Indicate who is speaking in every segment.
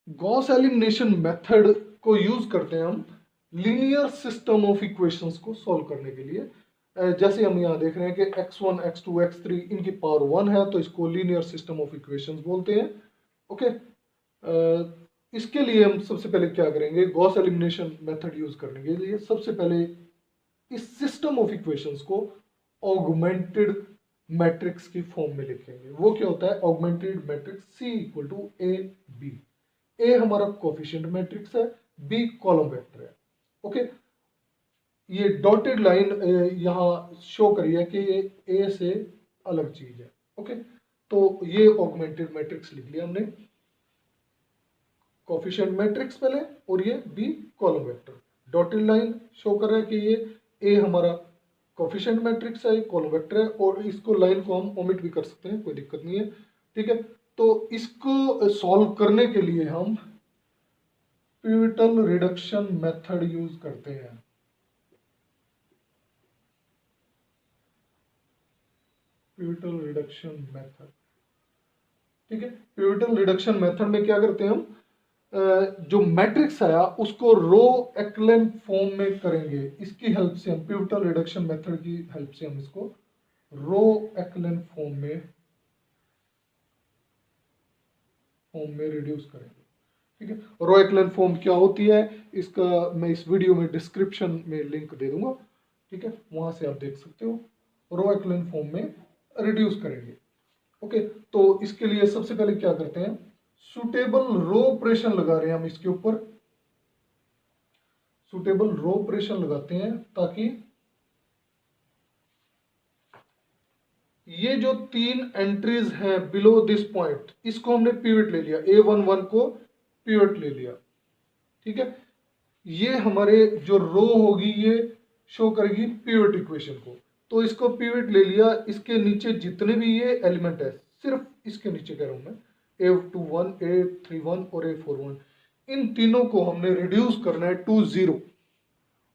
Speaker 1: Gauss elimination method को use करते हैं हम लीनियर सिस्टम ऑफ इक्वेशंस को सॉल्व करने के लिए। जैसे हम यहाँ देख रहे हैं कि x1 x2 x3 इनकी पावर 1 है, तो इसको लीनियर सिस्टम ऑफ इक्वेशंस बोलते हैं। ओके, इसके लिए हम सबसे पहले क्या करेंगे, गॉस एलिमिनेशन मेथड यूज करने के लिए सबसे पहले इस सिस्टम ऑफ इक्वेशंस को ऑगमेंटेड मैट्रिक्स की फॉर्म में लिखेंगे। वो क्या होता है, augmented matrix C equal to A B. A हमारा कोफिशिएंट मैट्रिक्स है, बी कॉलम वेक्टर है। ओके, ये डॉटेड लाइन यहाँ शो करी है कि ये ए से अलग चीज है। ओके, तो ये ऑगमेंटेड मैट्रिक्स लिख लिया हमने, कोफिशिएंट मैट्रिक्स पहले और ये B column vector. Dotted line show कर रहा है कि ये ए हमारा कोफिशिएंट मैट्रिक्स है, कॉलम वेक्टर है, और इसको लाइन को हम ओमिट भी कर सकते हैं, कोई दिक्कत नहीं है। ठीक है, तो इसको सॉल्व करने के लिए हम पिवटल रिडक्शन मेथड यूज करते हैं। पिवटल रिडक्शन मेथड, ठीक है। पिवटल रिडक्शन मेथड में क्या करते हैं हम, जो मैट्रिक्स आया उसको रो एक्लेन फॉर्म में करेंगे। इसकी हेल्प से हम, पिवटल रिडक्शन मेथड की हेल्प से हम इसको रो एक्लेन फॉर्म में रिड्यूस करेंगे। ठीक है, रो एक्लेन फॉर्म क्या होती है इसका मैं इस वीडियो में डिस्क्रिप्शन में लिंक दे दूंगा। ठीक है, वहां से आप देख सकते हो। रो एक्लेन फॉर्म में रिड्यूस करेंगे। ओके, तो इसके लिए सबसे पहले क्या करते हैं, सुटेबल रो ऑपरेशन लगा रहे हैं हम इसके ऊपर। सुटेबल रो ऑपरेशन लगाते हैं ताकि ये जो तीन एंट्रीज हैं बिलो दिस पॉइंट, इसको हमने पिवट ले लिया, A11 को पिवट ले लिया। ठीक है, ये हमारे जो रो होगी ये शो करेगी पिवट इक्वेशन को, तो इसको पिवट ले लिया। इसके नीचे जितने भी ये एलिमेंट है, सिर्फ इसके नीचे कह रहा हूं मैं, A21 A31 और A41, इन तीनों को हमने रिड्यूस करना है to zero.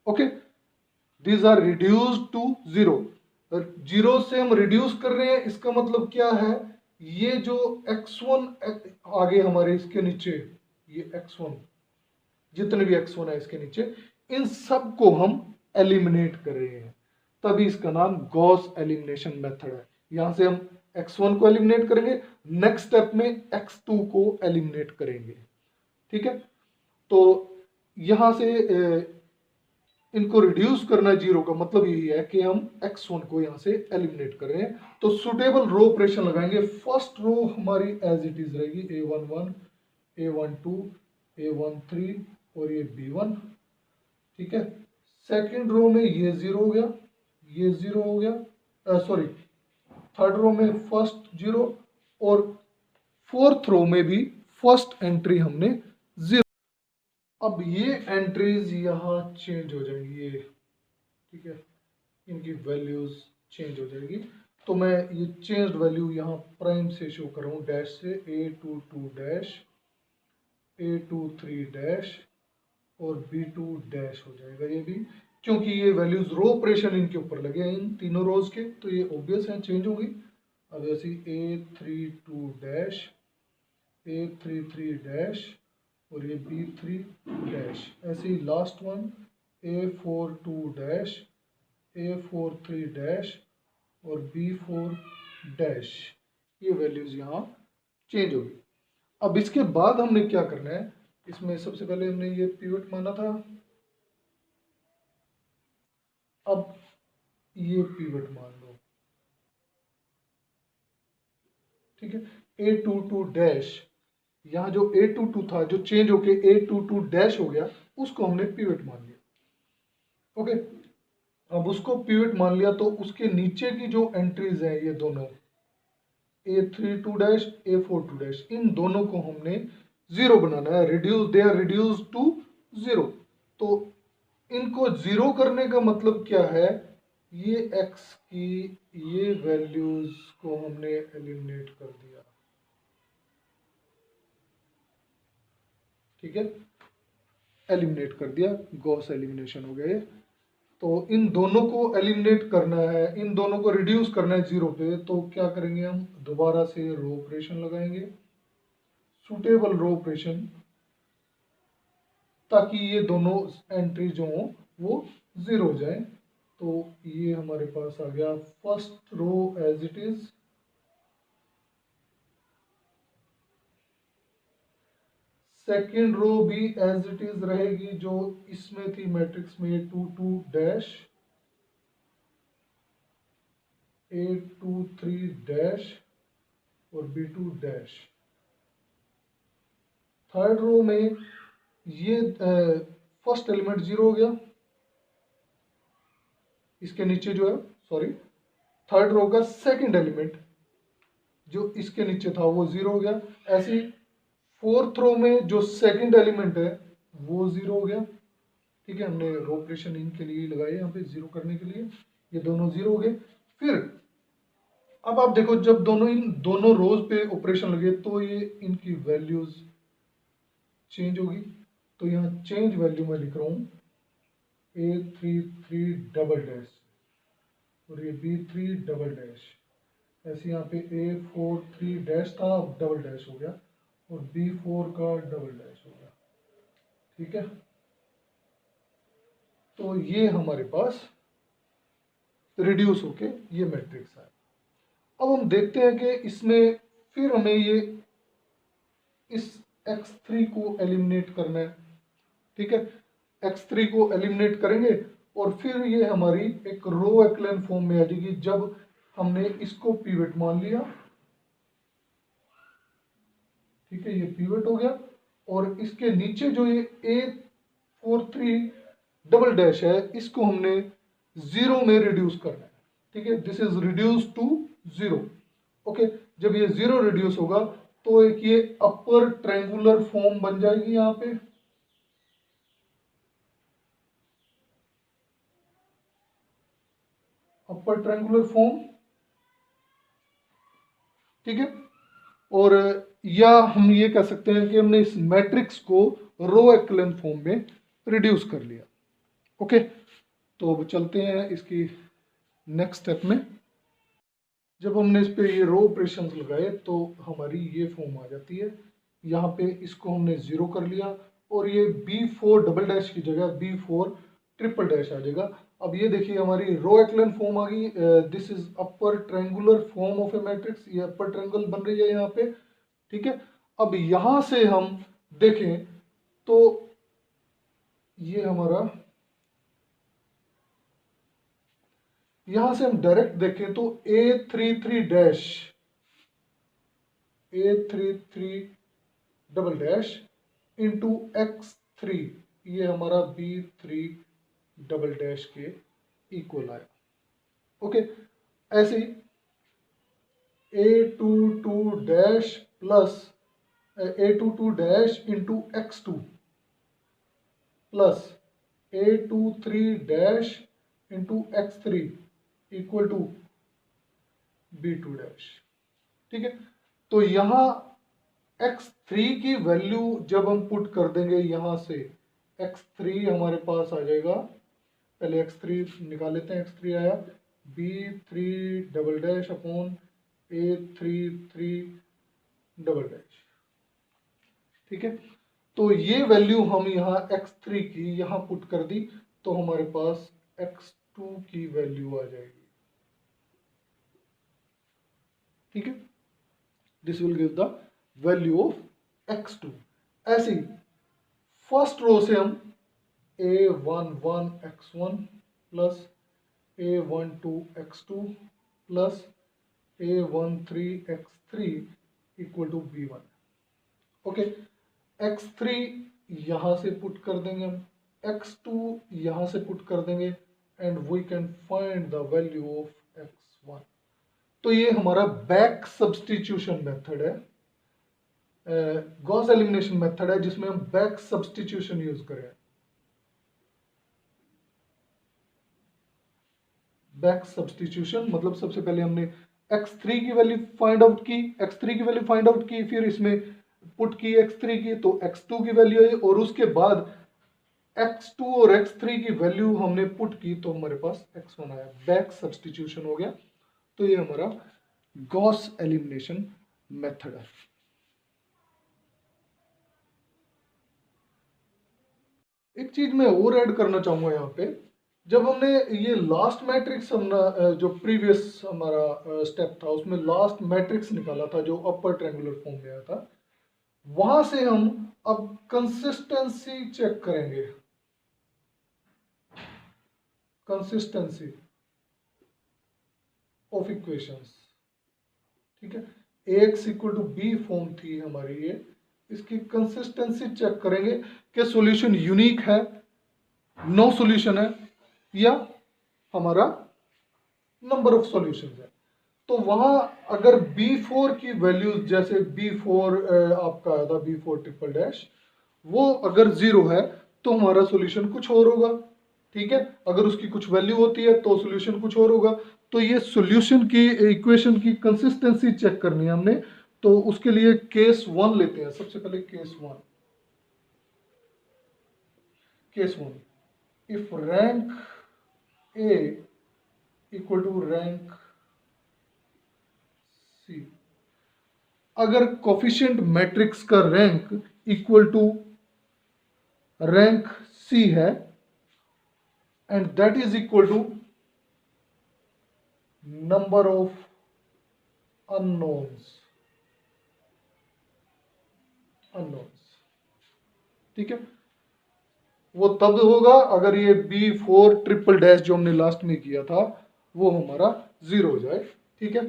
Speaker 1: Okay, these are reduce to zero. Zero से हम रिड्यूस कर रहे हैं, इसका मतलब क्या है, ये जो x1 आगे हमारे इसके नीचे, ये x1, जितने भी x1 है इसके नीचे, इन सब को हम एलिमिनेट कर रहे हैं, तभी इसका नाम गॉस एलिमिनेशन मेथड है। यहां से हम x1 को एलिमिनेट करेंगे, नेक्स्ट स्टेप में x2 को एलिमिनेट करेंगे। ठीक है, तो यहां से इनको रिड्यूस करना जीरो का मतलब यही है कि हम x1 को यहां से एलिमिनेट कर रहे हैं। तो सुटेबल रो ऑपरेशन लगाएंगे। फर्स्ट रो हमारी एज इट इज रहेगी, A11 A12 A13 और ये B1। ठीक है, सेकंड रो में ये जीरो हो गया, ये जीरो हो गया, सॉरी थर्ड रो में फर्स्ट जीरो, और फोर्थ रो में भी फर्स्ट एंट्री हमने जीरो। अब ये एंट्रीज यहाँ चेंज हो जाएंगी, ये ठीक है, इनकी वैल्यूज चेंज हो जाएगी। तो मैं ये चेंज्ड वैल्यू यहाँ प्राइम से शो कर रहा हूँ, डैश से, A22 डैश A23 डैश और B2 डैश हो जाएगा ये भी, क्योंकि ये वैल्यूज रो ऑपरेशन इनके ऊपर लगे हैं, इन तीनों रोज के, तो ये ऑब्वियस है चेंज होगी। अब ऐसे A32 डैश A33 डैश और ये B3 डैश, ऐसे ही last one A42 dash A43 dash और B4 डैश, ये वैल्यूज यहाँ चेंज होगी। अब इसके बाद हमने क्या करना है, इसमें सबसे पहले हमने ये पिवट माना था, अब ये पिवट मान लो। ठीक है, A22 डैश, यहाँ जो A22 था जो चेंज होके A22 डैश हो गया, उसको हमने पिवट मान लिया। ओके, अब उसको पिवट मान लिया तो उसके नीचे की जो एंट्रीज हैं ये दोनों, A32 डैश A42 डैश, इन दोनों को हमने जीरो बनाना है, reduce, they are reduce to zero. तो इनको जीरो करने का मतलब क्या है, ये x की ये वैल्यूज को हमने एलिमिनेट कर दिया। ठीक है, एलिमिनेट कर दिया, गॉस एलिमिनेशन हो गया। तो इन दोनों को एलिमिनेट करना है, इन दोनों को रिड्यूस करना है जीरो पे, तो क्या करेंगे हम, दोबारा से रो ऑपरेशन लगाएंगे। सुटेबल रो ऑपरेशन ताकि ये दोनों एंट्री जो हो वो 0 हो जाए। तो ये हमारे पास आ गया first row as it is, second row भी एज इट इज रहेगी जो इसमें थी मैट्रिक्स में, 2 2 डैश, 8 2 3 डैश और B2 डैश। थर्ड रो में ये फर्स्ट एलिमेंट 0 हो गया, इसके नीचे जो है, सॉरी, थर्ड रो का सेकंड एलिमेंट जो इसके नीचे था वो 0 हो गया। ऐसे ही फोर्थ रो में जो सेकंड एलिमेंट है वो 0 हो गया। ठीक है, हमने रो ऑपरेशन इनके लिए लगाए यहाँ पे 0 करने के लिए, ये दोनों 0 हो गए। फिर अब आप देखो, जब इन दोनों रोज पे ऑपरेशन लगे तो ये इनकी वैल्यूज चेंज होगी। तो यहाँ चेंज वैल्यू में लिख रहा हूँ A33 डबल डैश और ये B3 डबल डैश। ऐसे यहाँ पे A43 डैश था, अब डबल डैश हो गया, और B4 का डबल डैश हो गया। ठीक है, तो ये हमारे पास रिड्यूस होके ये मैट्रिक्स है। अब हम देखते हैं कि इसमें फिर हमें ये इस x3 को एलिमिनेट करना है। ठीक है, x3 को एलिमिनेट करेंगे और फिर ये हमारी एक रो एक्लेन फॉर्म में आ जाएगी जब हमने इसको पिवट मान लिया। ठीक है, ये पिवट हो गया और इसके नीचे जो ये A43 डबल डैश है इसको हमने 0 में रिड्यूस करना है। ठीक है, this is reduce to 0। Okay, जब ये 0 रिड्यूस होगा तो एक ये अपर ट्रायंगुलर फॉर्म बन जाएगी यहां पे। अपर ट्रायंगुलर फॉर्म, ठीक है, और या हम ये कह सकते हैं कि हमने इस मैट्रिक्स को रो एक्लेन फॉर्म में रिड्यूस कर लिया। ओके, तो अब चलते हैं इसकी नेक्स्ट स्टेप में। जब हमने इस पे ये रो ऑपरेशंस लगाए तो हमारी ये फॉर्म आ जाती है। यहाँ पे इसको हमने 0 कर लिया और ये B4 डबल डैश की जगह B4 ट्रिपल डैश आ जाएगा। अब ये देखिए हमारी रो एक्लेन फॉर्म आ गई। This is upper triangular form of A matrix, ये अपर ट्रायंगल बन रही है यहाँ पे। ठीक है, अब यहाँ से हम देखें तो ये हमारा, यहां से हम डायरेक्ट देखें तो A33 dash, A33 double dash into x3, ये हमारा B3 डबल डैश के इक्वल आया। ओके, ऐसे ही A22 dash plus A22 dash into x2 plus A23 dash into x3 equal to B2 dash. ठीक है, तो यहां x3 की वैल्यू जब हम पुट कर देंगे यहां से, x3 हमारे पास आ जाएगा, पहले x3 निकाल लेते हैं। x3 आया B3 double dash upon A33 double dash. ठीक है, तो ये वैल्यू हम यहाँ x3 की यहाँ पुट कर दी तो हमारे पास x2 की वैल्यू आ जाएगी। ठीक है, this will give the value of x2। ऐसे ही फर्स्ट रो से हम A11 x1 plus A12 x2 plus A13 x3 equal to B1। Okay, x3 यहां से पुट कर देंगे हम, x2 यहां से पुट कर देंगे and we can find the value of x1। तो ये हमारा बैक सब्स्टिट्यूशन मेथड है, गॉस एलिमिनेशन मेथड है जिसमें हम बैक सब्स्टिट्यूशन यूज करें। बैक सब्स्टिट्यूशन मतलब सबसे पहले हमने x3 की वैल्यू फाइंड आउट की, x3 की वैल्यू फाइंड आउट की, फिर इसमें पुट की x3 की तो x2 की वैल्यू आई और उसके बाद x2 और x3 की वैल्यू हमने पुट की तो हमारे पास x1 आया। बैक सब्स्टिट्यूशन हो गया। तो ये हमारा गॉस एलिमिनेशन मेथड है। एक चीज मैं और ऐड करना चाहूंगा यहाँ पे, जब हमने ये लास्ट मैट्रिक्स हमने जो प्रीवियस हमारा स्टेप था उसमें लास्ट मैट्रिक्स निकाला था जो अपर ट्रायंगुलर फॉर्म में आया था, वहां से हम अब कंसिस्टेंसी चेक करेंगे। कंसिस्टेंसी ऑफ इक्वेशंस, ठीक है, ax equal to B form थी हमारी ये, इसकी कंसिस्टेंसी चेक करेंगे कि सॉल्यूशन यूनिक है, नो सॉल्यूशन है, या हमारा नंबर ऑफ सॉल्यूशंस है। तो वहां अगर B4 की वैल्यूज, जैसे B4 आपका आया था B4 ट्रिपल डैश, वो अगर 0 है तो हमारा सॉल्यूशन कुछ और होगा, ठीक है। अगर उसकी कुछ वैल्यू होती है तो सॉल्यूशन कुछ और होगा। तो ये सॉल्यूशन की इक्वेशन की कंसिस्टेंसी चेक करनी है हमने, तो उसके लिए केस 1 लेते हैं। सबसे पहले case 1, case 1, if rank A equal to rank C, अगर कोफिशिएंट मैट्रिक्स का rank equal to rank C है, and that is equal to number of unknowns, ठीक है। वो तब होगा अगर ये B4 ट्रिपल डैश जो हमने लास्ट में किया था वो हमारा 0 हो जाए, ठीक है।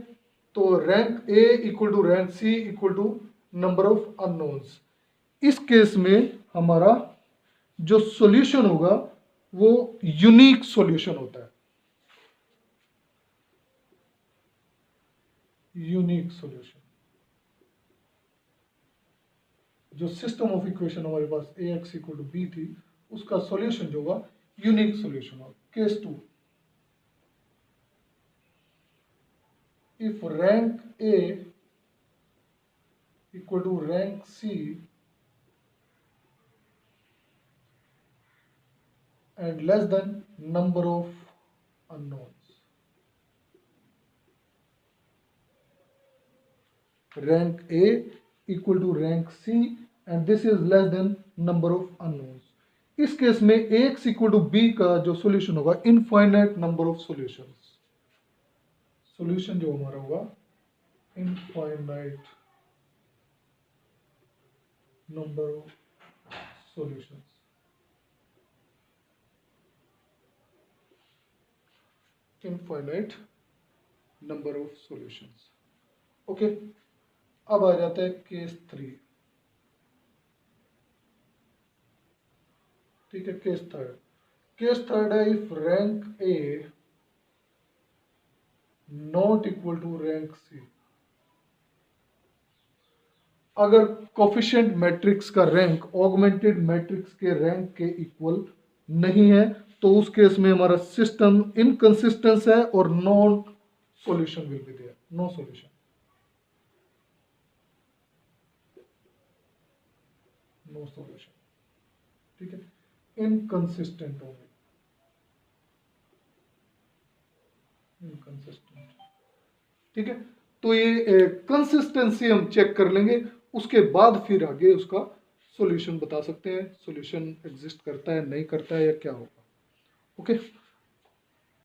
Speaker 1: तो rank A equal to rank C equal to number of unknowns. इस केस में हमारा जो सॉल्यूशन होगा वो यूनिक सॉल्यूशन होता है, यूनिक सॉल्यूशन। जो सिस्टम ऑफ इक्वेशन हमारे पास ax इक्वल टू b थी, उसका सॉल्यूशन जो होगा यूनिक सॉल्यूशन होगा। Case 2, if rank A equal to rank C and less than number of unknowns, rank A equal to rank C and this is less than number of unknowns। इस case में Ax equal to B का जो solution होगा infinite number of solutions, solution जो हमारा होगा infinite number of solutions, infinite number of solutions. Okay, अब आ जाता है केस 3, ठीक है। केस थर्ड, केस थर्ड है if rank A not equal to rank C। अगर कोफिशिएंट मैट्रिक्स का रैंक ऑगमेंटेड मैट्रिक्स के रैंक के इक्वल नहीं है तो उस केस में हमारा सिस्टम इनकंसिस्टेंट है और non solution will be there, no solution, no solution, ठीक है। इनकंसिस्टेंट होंगे, इनकंसिस्टेंट, ठीक है। तो ये कंसिस्टेंसी हम चेक कर लेंगे, उसके बाद फिर आगे उसका सॉल्यूशन बता सकते हैं, सॉल्यूशन एग्जिस्ट करता है नहीं करता है या क्या होगा। ओके।